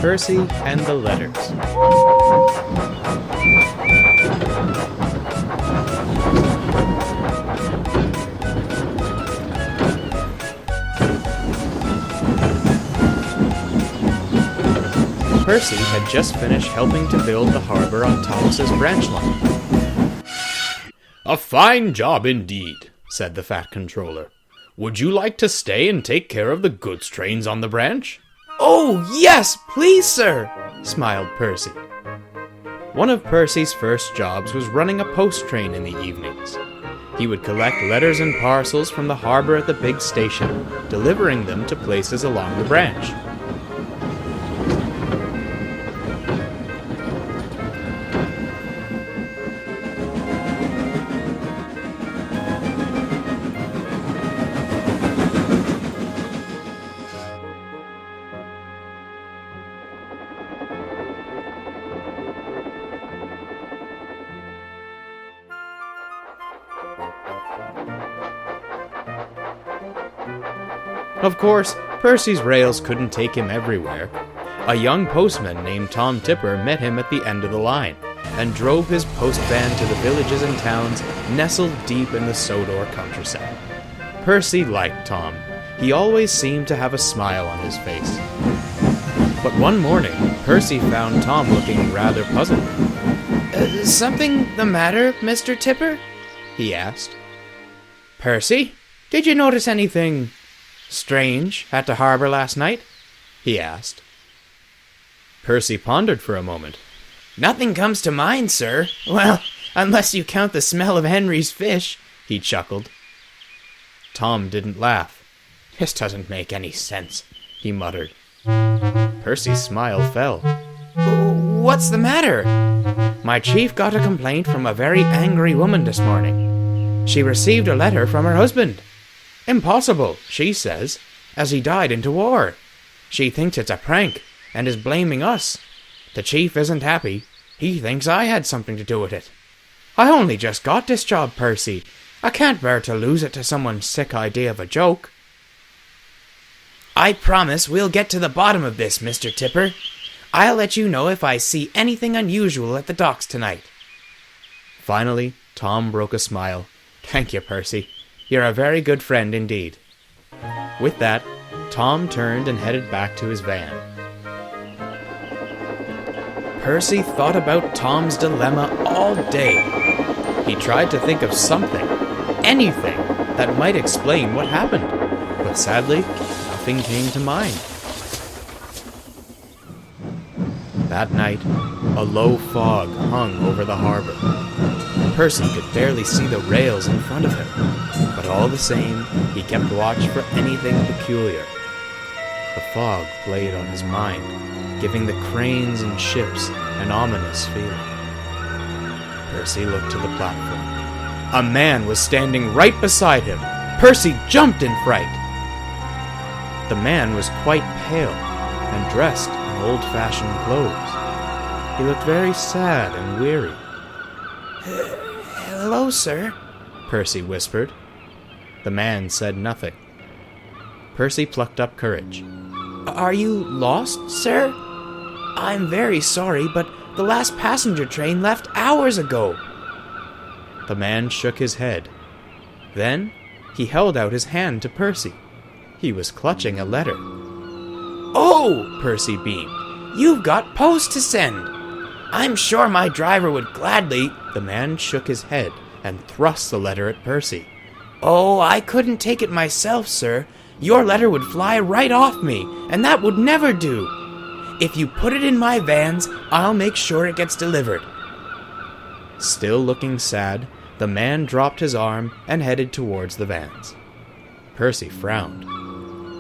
Percy and the Letters. Percy had just finished helping to build the harbor on Thomas's branch line. "A fine job indeed," said the Fat Controller. "Would you like to stay and take care of the goods trains on the branch?" "Oh, yes, please, sir," smiled Percy. One of Percy's first jobs was running a post train in the evenings. He would collect letters and parcels from the harbor at the big station, delivering them to places along the branch. Of course, Percy's rails couldn't take him everywhere. A young postman named Tom Tipper met him at the end of the line, and drove his post van to the villages and towns nestled deep in the Sodor countryside. Percy liked Tom. He always seemed to have a smile on his face. But one morning, Percy found Tom looking rather puzzled. Something the matter, Mr. Tipper?" he asked. "Percy, did you notice anything strange at the harbor last night?" he asked. Percy pondered for a moment. "Nothing comes to mind, sir. Well, unless you count the smell of Henry's fish," he chuckled. Tom didn't laugh. "This doesn't make any sense," he muttered. Percy's smile fell. "What's the matter?" "My chief got a complaint from a very angry woman this morning. She received a letter from her husband. Impossible, she says, as he died into war. She thinks it's a prank, and is blaming us. The chief isn't happy. He thinks I had something to do with it. I only just got this job, Percy. I can't bear to lose it to someone's sick idea of a joke." "I promise we'll get to the bottom of this, Mr. Tipper. I'll let you know if I see anything unusual at the docks tonight." Finally, Tom broke a smile. "Thank you, Percy. You're a very good friend indeed." With that, Tom turned and headed back to his van. Percy thought about Tom's dilemma all day. He tried to think of something, anything, that might explain what happened, but sadly, nothing came to mind. That night, a low fog hung over the harbor. Percy could barely see the rails in front of him, but all the same, he kept watch for anything peculiar. The fog played on his mind, giving the cranes and ships an ominous feeling. Percy looked to the platform. A man was standing right beside him. Percy jumped in fright. The man was quite pale and dressed in old-fashioned clothes. He looked very sad and weary. "Hello, sir," Percy whispered. The man said nothing. Percy plucked up courage. "Are you lost, sir? I'm very sorry, but the last passenger train left hours ago." The man shook his head. Then he held out his hand to Percy. He was clutching a letter. "Oh," Percy beamed, "you've got post to send. I'm sure my driver would gladly—" The man shook his head and thrust the letter at Percy. "Oh, I couldn't take it myself, sir. Your letter would fly right off me, and that would never do. If you put it in my vans, I'll make sure it gets delivered." Still looking sad, the man dropped his arm and headed towards the vans. Percy frowned.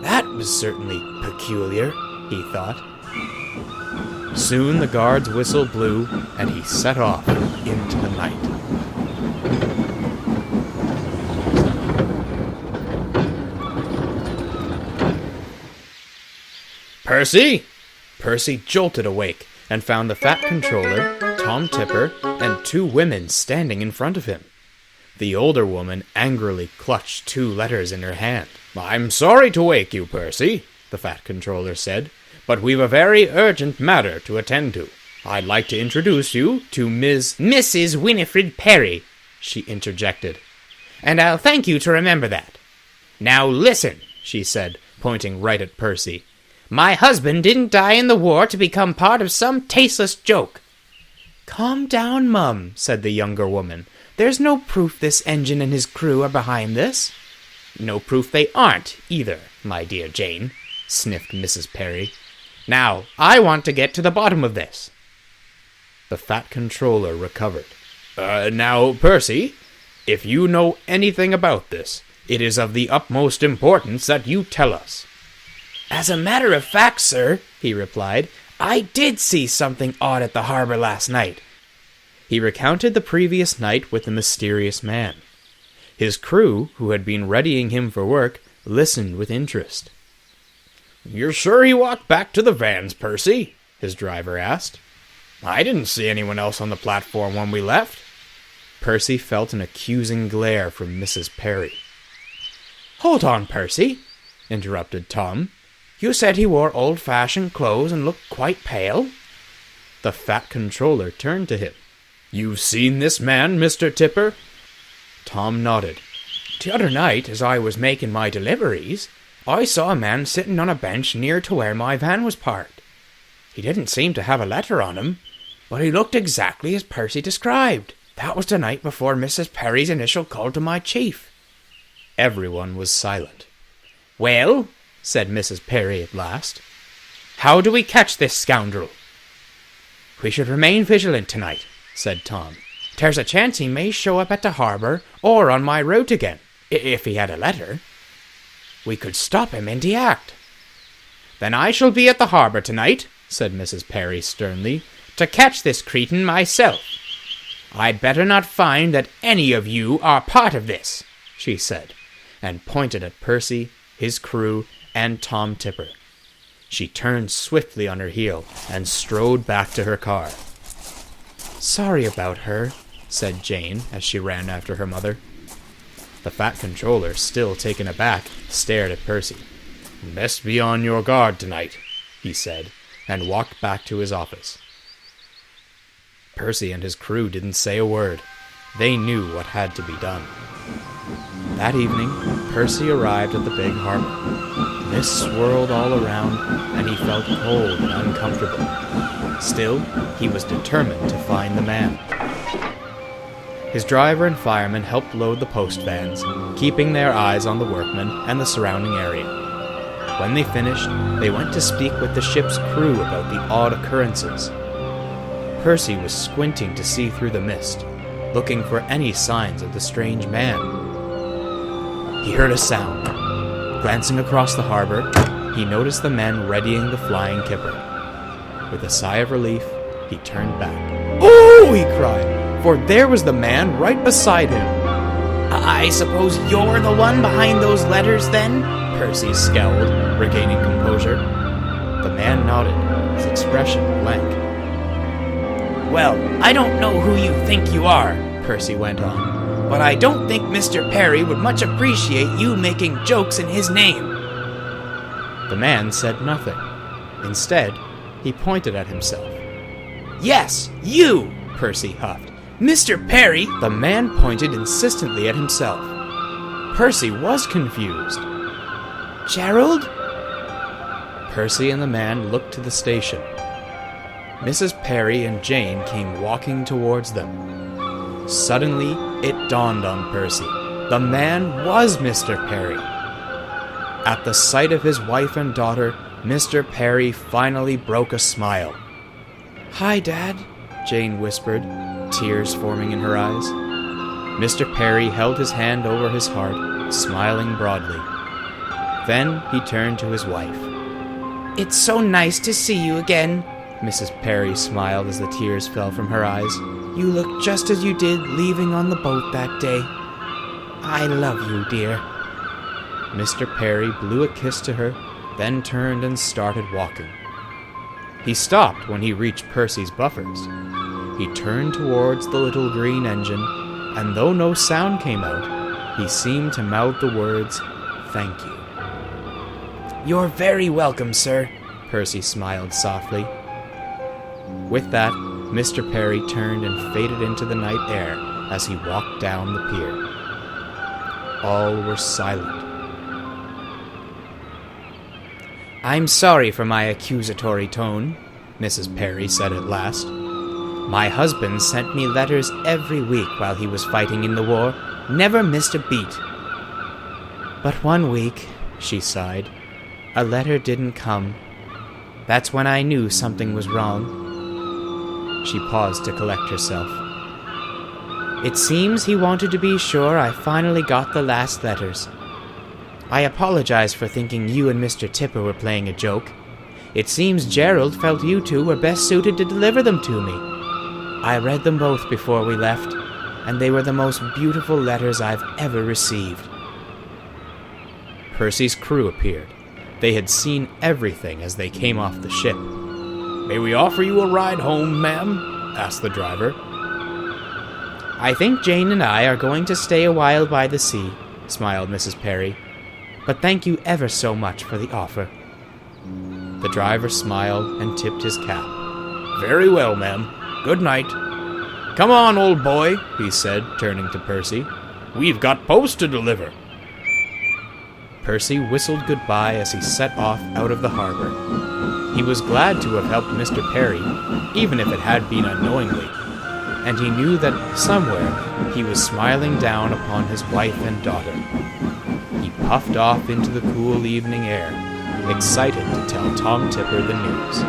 That was certainly peculiar, he thought. Soon the guard's whistle blew, and he set off into the night. "Percy!" Percy jolted awake and found the Fat Controller, Tom Tipper, and two women standing in front of him. The older woman angrily clutched two letters in her hand. "I'm sorry to wake you, Percy," the Fat Controller said, but we've a very urgent matter to attend to. I'd like to introduce you to Mrs. Winifred Perry," she interjected. "And I'll thank you to remember that. Now listen," she said, pointing right at Percy. "My husband didn't die in the war to become part of some tasteless joke." "Calm down, Mum," said the younger woman. "There's no proof this engine and his crew are behind this." No proof they aren't, either, my dear Jane," sniffed Mrs. Perry. "Now, I want to get to the bottom of this." The Fat Controller recovered. Now, Percy, if you know anything about this, it is of the utmost importance that you tell us." "As a matter of fact, sir," he replied, "I did see something odd at the harbor last night." He recounted the previous night with the mysterious man. His crew, who had been readying him for work, listened with interest. "You're sure he walked back to the vans, Percy?" his driver asked. "I didn't see anyone else on the platform when we left." Percy felt an accusing glare from Mrs. Perry. "Hold on, Percy," interrupted Tom. "You said he wore old-fashioned clothes and looked quite pale?" The Fat Controller turned to him. "You've seen this man, Mr. Tipper?" Tom nodded. "T'other night, as I was making my deliveries, I saw a man sitting on a bench near to where my van was parked. He didn't seem to have a letter on him, but he looked exactly as Percy described. That was the night before Mrs. Perry's initial call to my chief." Everyone was silent. "Well," said Mrs. Perry at last, "how do we catch this scoundrel?" "We should remain vigilant tonight," said Tom. "There's a chance he may show up at the harbor or on my route again, if he had a letter. We could stop him in the act." "Then I shall be at the harbor tonight," said Mrs. Perry sternly, "to catch this cretin myself. I'd better not find that any of you are part of this," she said, and pointed at Percy, his crew, and Tom Tipper. She turned swiftly on her heel and strode back to her car. "Sorry about her," said Jane as she ran after her mother. The Fat Controller, still taken aback, stared at Percy. "Best be on your guard tonight," he said, and walked back to his office. Percy and his crew didn't say a word. They knew what had to be done. That evening, Percy arrived at the big harbor. Mist swirled all around, and he felt cold and uncomfortable. Still, he was determined to find the man. His driver and firemen helped load the post vans, keeping their eyes on the workmen and the surrounding area. When they finished, they went to speak with the ship's crew about the odd occurrences. Percy was squinting to see through the mist, looking for any signs of the strange man. He heard a sound. Glancing across the harbor, he noticed the men readying the flying kipper. With a sigh of relief, he turned back. "Oh!" he cried, for there was the man right beside him. "I suppose you're the one behind those letters, then?" Percy scowled, regaining composure. The man nodded, his expression blank. "Well, I don't know who you think you are," Percy went on, "but I don't think Mr. Perry would much appreciate you making jokes in his name." The man said nothing. Instead, he pointed at himself. "Yes, you!" Percy huffed. "Mr. Perry!" The man pointed insistently at himself. Percy was confused. "Gerald?" Percy and the man looked to the station. Mrs. Perry and Jane came walking towards them. Suddenly, it dawned on Percy. The man was Mr. Perry. At the sight of his wife and daughter, Mr. Perry finally broke a smile. "Hi, Dad," Jane whispered, tears forming in her eyes. Mr. Perry held his hand over his heart, smiling broadly. Then he turned to his wife. "It's so nice to see you again," Mrs. Perry smiled as the tears fell from her eyes. "You look just as you did leaving on the boat that day. I love you, dear." Mr. Perry blew a kiss to her, then turned and started walking. He stopped when he reached Percy's buffers. He turned towards the little green engine, and though no sound came out, he seemed to mouth the words, "Thank you." "You're very welcome, sir. Percy smiled softly. With that, Mr. Perry turned and faded into the night air as he walked down the pier. All were silent. "I'm sorry for my accusatory tone," Mrs. Perry said at last. "My husband sent me letters every week while he was fighting in the war, never missed a beat. But one week," she sighed, "a letter didn't come. That's when I knew something was wrong." She paused to collect herself. "It seems he wanted to be sure I finally got the last letters. I apologize for thinking you and Mr. Tipper were playing a joke. It seems Gerald felt you two were best suited to deliver them to me. I read them both before we left, and they were the most beautiful letters I've ever received." Percy's crew appeared. They had seen everything as they came off the ship. "May we offer you a ride home, ma'am?" asked the driver. "I think Jane and I are going to stay a while by the sea," smiled Mrs. Perry. "But thank you ever so much for the offer." The driver smiled and tipped his cap. "Very well, ma'am. Good night." "Come on, old boy," he said, turning to Percy. "We've got post to deliver." Percy whistled goodbye as he set off out of the harbor. He was glad to have helped Mr. Perry, even if it had been unknowingly, and he knew that somewhere he was smiling down upon his wife and daughter. He puffed off into the cool evening air, excited to tell Tom Tipper the news.